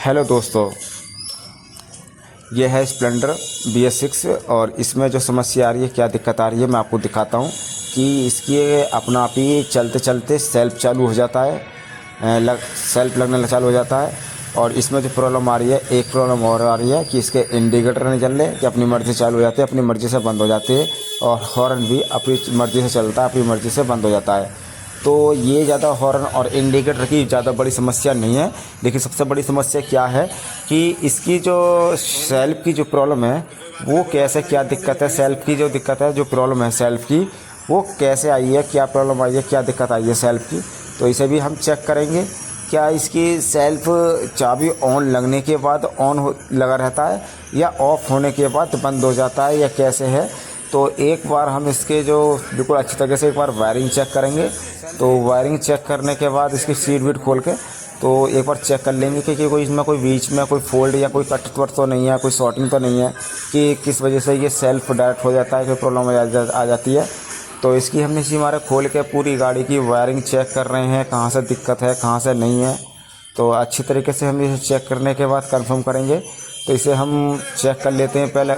Hello दोस्तों, ये है स्प्लेंडर BS6 और इसमें जो समस्या आ रही है, क्या दिक्कत आ रही है, मैं आपको दिखाता हूँ कि इसकी अपना आप ही चलते चलते सेल्फ चालू हो जाता है, सेल्फ लगने चालू हो जाता है। और इसमें जो प्रॉब्लम आ रही है, एक प्रॉब्लम और आ रही है कि इसके इंडिकेटर नहीं चल रहे, कि अपनी मर्ज़ी से चालू हो जाते हैं, अपनी मर्ज़ी से बंद हो जाते हैं। और हॉर्न भी अपनी मर्ज़ी से चलता है, अपनी मर्ज़ी से बंद हो जाता है। तो ये ज़्यादा हॉर्न और इंडिकेटर की ज़्यादा बड़ी समस्या नहीं है, लेकिन सबसे बड़ी समस्या क्या है कि इसकी जो सेल्फ की जो प्रॉब्लम है वो कैसे, क्या दिक्कत है, सेल्फ की जो दिक्कत है, जो प्रॉब्लम है सेल्फ की, वो कैसे आई है, क्या प्रॉब्लम आई है, क्या दिक्कत आई है सेल्फ की। तो इसे भी हम चेक करेंगे। क्या इसकी सेल्फ चाबी ऑन लगने के बाद ऑन लगा रहता है या ऑफ़ होने के बाद बंद हो जाता है, या कैसे है। तो एक बार हम इसके जो बिल्कुल अच्छी तरह से एक बार वायरिंग चेक करेंगे। तो वायरिंग चेक करने के बाद इसकी सीट वीट खोल के तो एक बार चेक कर लेंगे कि कोई इसमें कोई बीच में कोई फोल्ड या कोई कट वट तो नहीं है, कोई शॉर्टिंग तो नहीं है, कि किस वजह से ये सेल्फ डायरेक्ट हो जाता है, कोई प्रॉब्लम आ जाती है। तो इसकी हमने इसी हमारे खोल के पूरी गाड़ी की वायरिंग चेक कर रहे हैं, कहाँ से दिक्कत है, कहाँ से नहीं है। तो अच्छी तरीके से हम इसे चेक करने के बाद कंफर्म करेंगे। तो इसे हम चेक कर लेते हैं पहले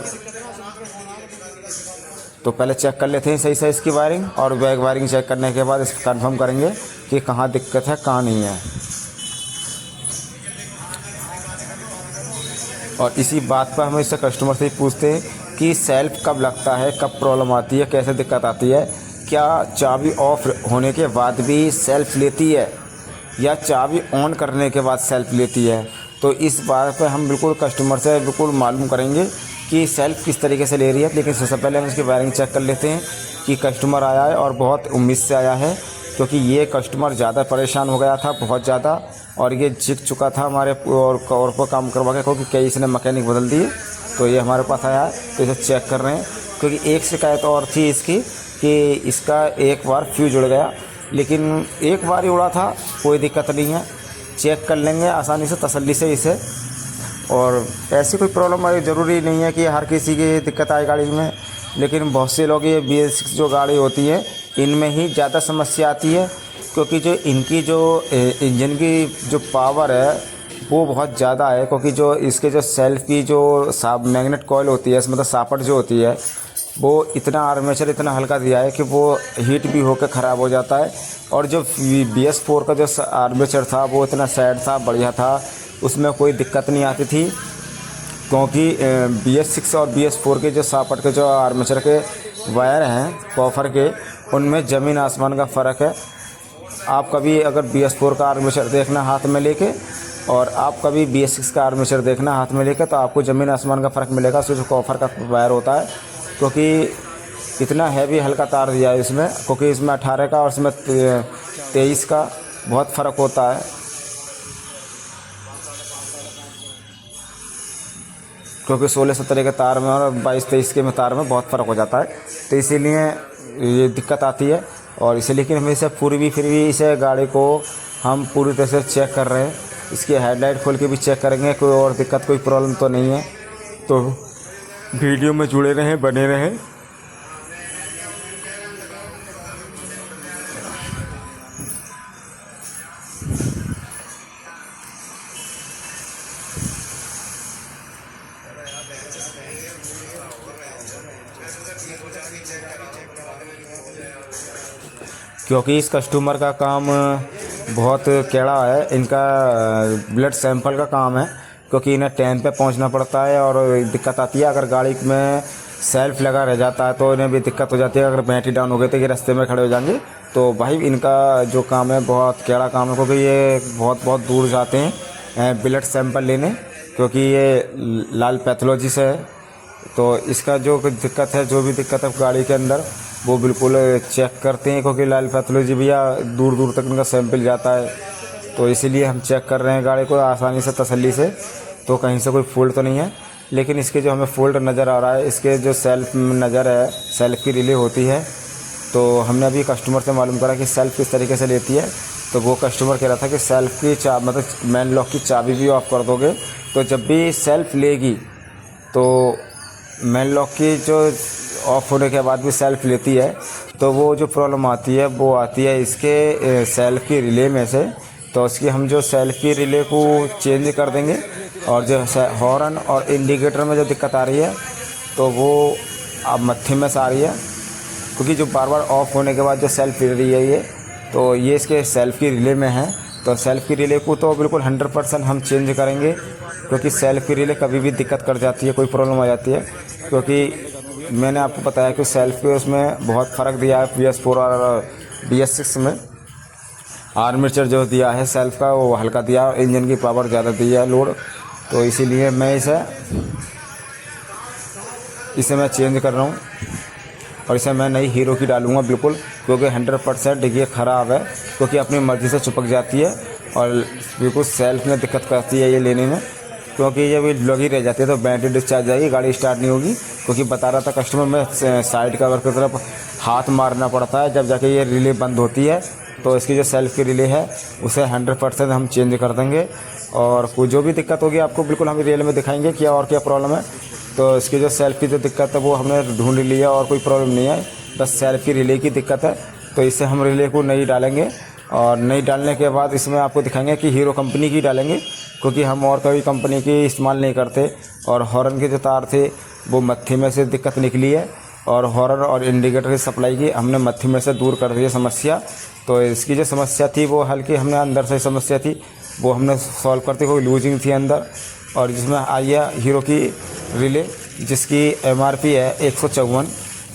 चेक कर लेते हैं सही से इसकी वायरिंग, और बैक वायरिंग चेक करने के बाद इस कंफर्म करेंगे कि कहाँ दिक्कत है, कहाँ नहीं है। और इसी बात पर हम इससे कस्टमर से ही पूछते हैं कि सेल्फ कब लगता है, कब प्रॉब्लम आती है, कैसे दिक्कत आती है, क्या चाबी ऑफ होने के बाद भी सेल्फ लेती है या चाबी ऑन करने के बाद सेल्फ लेती है। तो इस बात पर हम बिल्कुल कस्टमर से बिल्कुल मालूम करेंगे कि सेल्फ किस तरीके से ले रही है। लेकिन सबसे पहले हम इसकी वायरिंग चेक कर लेते हैं कि कस्टमर आया है और बहुत उम्मीद से आया है, क्योंकि ये कस्टमर ज़्यादा परेशान हो गया था, बहुत ज़्यादा, और ये जिग चुका था हमारे और पर काम करवा के, क्योंकि कई इसने मैकेनिक बदल दिए। तो ये हमारे पास आया है, तो इसे चेक कर रहे हैं। क्योंकि एक शिकायत और थी इसकी कि इसका एक बार फ्यूज उड़ गया, लेकिन एक बार ही उड़ा था, कोई दिक्कत नहीं है, चेक कर लेंगे आसानी से, तसल्ली से इसे। और ऐसी कोई प्रॉब्लम आई, ज़रूरी नहीं है कि हर किसी की दिक्कत आए गाड़ी में, लेकिन बहुत से लोग ये BS6 जो गाड़ी होती है इनमें ही ज़्यादा समस्या आती है, क्योंकि जो इनकी जो इंजन की जो पावर है वो बहुत ज़्यादा है। क्योंकि जो इसके जो सेल्फ की जो मैग्नेट कॉइल होती है, इसमें तो सापट जो होती है, वो इतना आर्मेचर इतना हल्का दिया है कि वो हीट भी होकर ख़राब हो जाता है। और जो BS4 का जो आर्मेचर था वो इतना सैड था, बढ़िया था, उसमें कोई दिक्कत नहीं आती थी। क्योंकि BS6 और BS4 के जो सापट के जो आर्मेचर के वायर हैं कॉपर के, उनमें ज़मीन आसमान का फ़र्क है। आप कभी अगर BS4 का आर्मेचर देखना हाथ में लेके, और आप कभी BS6 का आर्मेचर देखना हाथ में लेके, तो आपको ज़मीन आसमान का फ़र्क मिलेगा। उससे जो कॉपर का वायर होता है, क्योंकि इतना हैवी हल्का तार दिया है इसमें, क्योंकि इसमें 18 का और इसमें 23 का बहुत फ़र्क होता है। क्योंकि 16-17 के तार में और 22-23 के में तार में बहुत फ़र्क हो जाता है, तो इसीलिए ये दिक्कत आती है। और इसे लेकिन हम इसे फिर भी इसे गाड़ी को हम पूरी तरह से चेक कर रहे हैं। इसकी हेडलाइट खोल के भी चेक करेंगे, कोई और दिक्कत, कोई प्रॉब्लम तो नहीं है। तो वीडियो में जुड़े रहें, बने रहें। क्योंकि इस कस्टमर का काम बहुत टेढ़ा है, इनका ब्लड सैंपल का काम है, क्योंकि इन्हें टाइम पे पहुंचना पड़ता है। और दिक्कत आती है अगर गाड़ी में सेल्फ लगा रह जाता है तो इन्हें भी दिक्कत हो जाती है। अगर बैटरी डाउन हो गई तो ये रास्ते में खड़े हो जाएंगे। तो भाई इनका जो काम है बहुत टेढ़ा काम है, क्योंकि ये बहुत दूर जाते हैं ब्लड सैंपल लेने, क्योंकि ये लाल पैथोलॉजी से है। तो इसका जो दिक्कत है, जो भी दिक्कत है गाड़ी के अंदर, वो बिल्कुल चेक करते हैं, क्योंकि लाल पैथोलॉजी भैया दूर तक इनका सैंपल जाता है। तो इसीलिए हम चेक कर रहे हैं गाड़ी को आसानी से, तसल्ली से, तो कहीं से कोई फॉल्ट तो नहीं है। लेकिन इसके जो हमें फॉल्ट नज़र आ रहा है, इसके जो सेल्फ नज़र है, सेल्फ की रिले होती है। तो हमने अभी कस्टमर से मालूम करा कि सेल्फ किस तरीके से लेती है। तो वो कस्टमर कह रहा था कि सेल्फ की मतलब मेन लॉक की चाबी भी ऑफ कर दोगे, तो जब भी सेल्फ लेगी तो मेन लॉक की जो ऑफ होने के बाद भी सेल्फ लेती है, तो वो जो प्रॉब्लम आती है वो आती है इसके सेल्फ की रिले में से, तो इसकी हम जो सेल्फ की रिले को चेंज कर देंगे, और जो हॉर्न और इंडिकेटर में जो दिक्कत आ रही है तो वो अब मत्थे में से आ रही है, क्योंकि जो बार बार ऑफ होने के बाद जो सेल्फ फिर रही है तो ये इसके सेल्फ की रिले में है। तो सेल्फ की रिले को तो बिल्कुल 100% हम चेंज करेंगे, क्योंकि सेल्फ की रिले कभी भी दिक्कत कर जाती है, कोई प्रॉब्लम आ जाती है। क्योंकि मैंने आपको बताया कि सेल्फ के उसमें बहुत फ़र्क दिया है BS4 और BS6 में। आर्मेचर जो दिया है सेल्फ का वो हल्का दिया, इंजन की पावर ज़्यादा दी है लोड, तो इसीलिए मैं इसे मैं चेंज कर रहा हूँ, और इसे मैं नई हीरो की डालूँगा बिल्कुल, क्योंकि 100% ये ख़राब है, क्योंकि अपनी मर्ज़ी से चिपक जाती है और बिल्कुल सेल्फ में दिक्कत करती है ये लेने में, क्योंकि ये भी लगी रह जाती है तो बैटरी डिस्चार्ज जाएगी, गाड़ी स्टार्ट नहीं होगी। क्योंकि बता रहा था कस्टमर में साइड कवर की तरफ हाथ मारना पड़ता है जब जाके ये रिले बंद होती है। तो इसकी जो सेल्फ की रिले है उसे 100% हम चेंज कर देंगे, और कोई जो भी दिक्कत होगी आपको बिल्कुल हम रियल में दिखाएंगे क्या और क्या प्रॉब्लम है। तो इसकी जो सेल्फ की जो दिक्कत है वो हमने ढूंढ लिया और कोई प्रॉब्लम नहीं है, बस सेल्फ की रिले की दिक्कत है। तो इससे हम रिले को नई डालेंगे, और नई डालने के बाद इसमें आपको दिखाएंगे कि हीरो कंपनी की डालेंगे, क्योंकि हम और कोई कंपनी की इस्तेमाल नहीं करते। और हॉर्न के जो तार थे वो मत्थे में से दिक्कत निकली है, और हॉर्न और इंडिकेटर की सप्लाई की हमने मत्थे में से दूर कर दी है समस्या। तो इसकी जो समस्या थी वो हल्की हमने अंदर से समस्या थी वो हमने सॉल्व करती, कोई लूजिंग थी अंदर। और जिसमें आई है हीरो की रिले, जिसकी MRP है 154,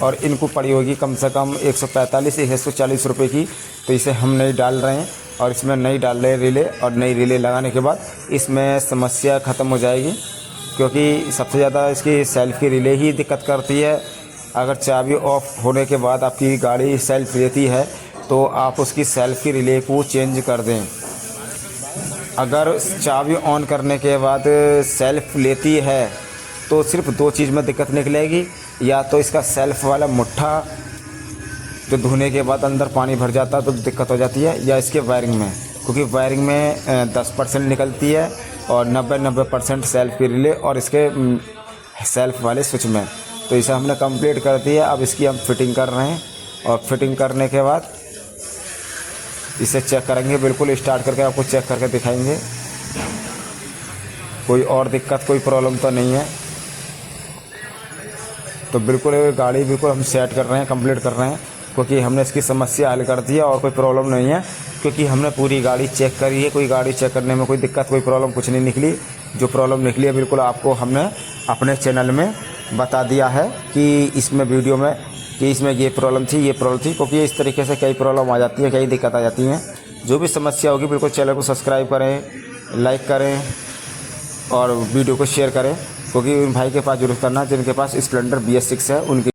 और इनको पड़ी होगी कम से कम 145 या 140 रुपये की। तो इसे हम नई डाल रहे हैं, और इसमें नई डाल रहे हैं रिले, और नई रिले लगाने के बाद इसमें समस्या ख़त्म हो जाएगी। क्योंकि सबसे ज़्यादा इसकी सेल्फ की रिले ही दिक्कत करती है। अगर चाबी ऑफ होने के बाद आपकी गाड़ी सेल्फ लेती है तो आप उसकी सेल्फ की रिले को चेंज कर दें। अगर चाबी ऑन करने के बाद सेल्फ लेती है तो सिर्फ 2 चीज़ में दिक्कत निकलेगी, या तो इसका सेल्फ वाला मुट्ठा जो धोने के बाद अंदर पानी भर जाता है तो दिक्कत हो जाती है, या इसके वायरिंग में, क्योंकि वायरिंग में 10% निकलती है और 90% सेल्फ की रिले और इसके सेल्फ वाले स्विच में। तो इसे हमने कंप्लीट कर दिया। अब इसकी हम फिटिंग कर रहे हैं, और फिटिंग करने के बाद इसे चेक करेंगे, बिल्कुल स्टार्ट करके आपको चेक करके दिखाएंगे कोई और दिक्कत कोई प्रॉब्लम तो नहीं है। तो बिल्कुल गाड़ी बिल्कुल हम सेट कर रहे हैं, कंप्लीट कर रहे हैं, क्योंकि हमने इसकी समस्या हल कर दी है और कोई प्रॉब्लम नहीं है, क्योंकि हमने पूरी गाड़ी चेक करी है। कोई गाड़ी चेक करने में कोई दिक्कत कोई प्रॉब्लम कुछ नहीं निकली। जो प्रॉब्लम निकली है बिल्कुल आपको हमने अपने चैनल में बता दिया है कि इसमें वीडियो में कि इसमें ये प्रॉब्लम थी, क्योंकि इस तरीके से कई प्रॉब्लम आ जाती है, कई दिक्कत आ जाती हैं। जो भी समस्या होगी बिल्कुल चैनल को सब्सक्राइब करें, लाइक करें और वीडियो को शेयर करें, क्योंकि उन भाई के पास जरूर करना जिनके पास स्प्लेंडर BS6 है उनकी